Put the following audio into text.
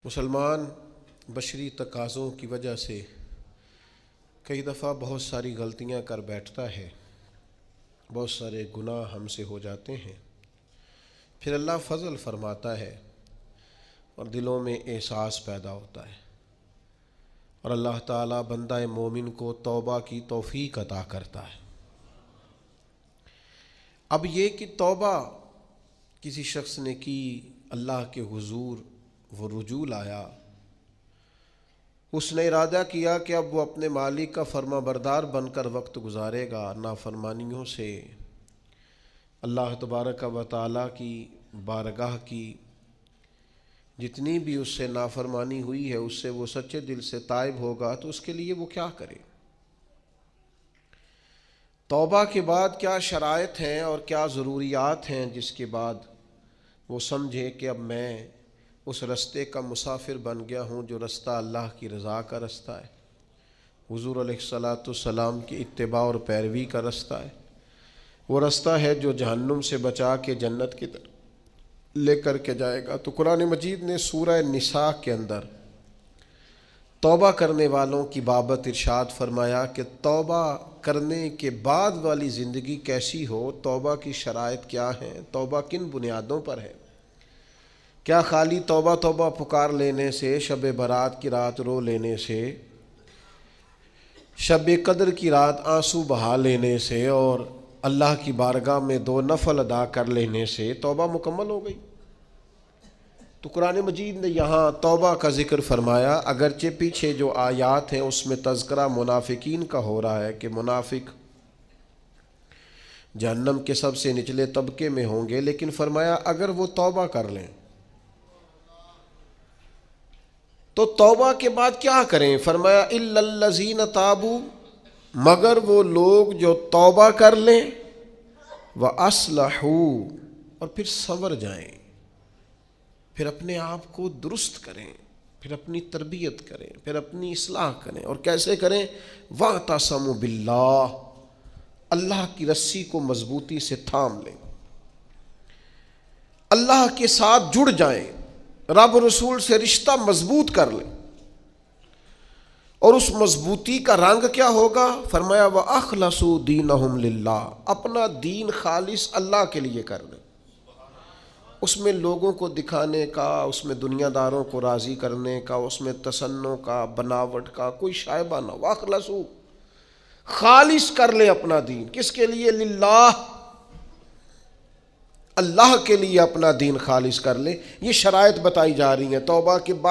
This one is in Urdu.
مسلمان بشری تقاضوں کی وجہ سے کئی دفعہ بہت ساری غلطیاں کر بیٹھتا ہے، بہت سارے گناہ ہم سے ہو جاتے ہیں، پھر اللہ فضل فرماتا ہے اور دلوں میں احساس پیدا ہوتا ہے اور اللہ تعالیٰ بندہ مومن کو توبہ کی توفیق عطا کرتا ہے۔ اب یہ کہ توبہ کسی شخص نے کی، اللہ کے حضور وہ رجوع لایا، اس نے ارادہ کیا کہ اب وہ اپنے مالک کا فرما بردار بن کر وقت گزارے گا، نافرمانیوں سے اللہ تبارک و تعالیٰ کی بارگاہ کی جتنی بھی اس سے نافرمانی ہوئی ہے اس سے وہ سچے دل سے تائب ہوگا، تو اس کے لیے وہ کیا کرے؟ توبہ کے بعد کیا شرائط ہیں اور کیا ضروریات ہیں جس کے بعد وہ سمجھے کہ اب میں اس رستے کا مسافر بن گیا ہوں جو رستہ اللہ کی رضا کا رستہ ہے، حضور علیہ الصلاۃ والسلام کی اتباع اور پیروی کا رستہ ہے، وہ رستہ ہے جو جہنم سے بچا کے جنت کی طرف لے کر کے جائے گا۔ تو قرآن مجید نے سورہ نساء کے اندر توبہ کرنے والوں کی بابت ارشاد فرمایا کہ توبہ کرنے کے بعد والی زندگی کیسی ہو، توبہ کی شرائط کیا ہیں، توبہ کن بنیادوں پر ہے۔ کیا خالی توبہ توبہ پکار لینے سے، شب برات کی رات رو لینے سے، شب قدر کی رات آنسو بہا لینے سے اور اللہ کی بارگاہ میں 2 نفل ادا کر لینے سے توبہ مکمل ہو گئی؟ تو قرآن مجید نے یہاں توبہ کا ذکر فرمایا، اگرچہ پیچھے جو آیات ہیں اس میں تذکرہ منافقین کا ہو رہا ہے کہ منافق جہنم کے سب سے نچلے طبقے میں ہوں گے، لیکن فرمایا اگر وہ توبہ کر لیں تو توبہ کے بعد کیا کریں؟ فرمایا الا الذین تابوا، مگر وہ لوگ جو توبہ کر لیں، وَأَصْلَحُوا، اور پھر سنور جائیں، پھر اپنے آپ کو درست کریں، پھر اپنی تربیت کریں، پھر اپنی اصلاح کریں۔ اور کیسے کریں؟ وَاعْتَصَمُوا بِاللَّهِ، اللہ کی رسی کو مضبوطی سے تھام لیں، اللہ کے ساتھ جڑ جائیں، رب رسول سے رشتہ مضبوط کر لیں۔ اور اس مضبوطی کا رنگ کیا ہوگا؟ فرمایا وَأَخْلَصُوا دِينَهُمْ لِلَّهِ، اپنا دین خالص اللہ کے لیے کر لیں، اس میں لوگوں کو دکھانے کا، اس میں دنیا داروں کو راضی کرنے کا، اس میں تصنع کا، بناوٹ کا کوئی شائبہ نہ ہو۔ وَأَخْلَصُوا، خالص کر لیں اپنا دین، کس کے لیے؟ للہ، اللہ کے لیے اپنا دین خالص کر لیں۔ یہ شرائط بتائی جا رہی ہیں توبہ کے بعد۔